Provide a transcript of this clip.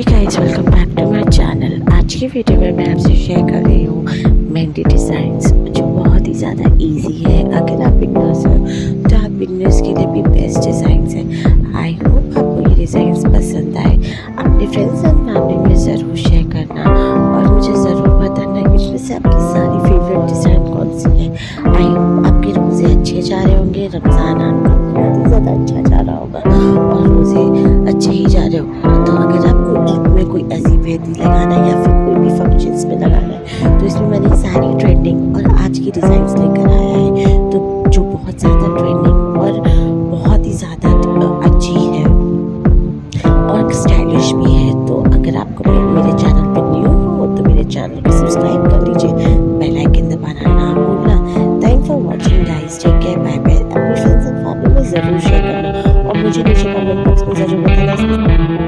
Hi guys, welcome back to my channel. आज की video में मैं आपसे शेयर कर रही हूँ मेहंदी डिज़ाइंस, जो बहुत ही ज़्यादा इजी है। अगर आप बिगनर्स हो तो आप बिगनर्स के लिए भी बेस्ट डिज़ाइंस हैं। आई होप आपको ये डिज़ाइंस पसंद आए। अपने फ्रेंड्स एंड फैमिली में ज़रूर शेयर करना और मुझे ज़रूर बताना कि इसमें से आपकी सारी फेवरेट डिज़ाइन कौन सी है। आई होप आपके रोज़े अच्छे जा रहे होंगे, रमज़ान आपका बहुत ही ज़्यादा अच्छा जा रहा होगा और रोज़े अच्छे ही जा रहे होंगे। तो अगर आपको ईद में कोई ऐसी मेहंदी लगाना है या फिर कोई भी फंक्शंस में लगाना है तो इसमें मैंने सारी ट्रेंडिंग और आज की डिज़ाइंस लेकर आया है, तो जो बहुत ज़्यादा ट्रेंडिंग और बहुत ही ज़्यादा अच्छी है और स्टाइलिश भी है। तो अगर आपको मेरे चैनल पर न्यू हो तो मेरे चैनल को सब्सक्राइब कर लीजिए, बेल आइकन दबाना ना भूलना। Thank for watching guys, take care, bye bye. अपने फ्रेंड्स एंड फैमिली में ज़रूर शेयर करना और मुझे नीचे कमेंट बॉक्स में ज़रूर बताना।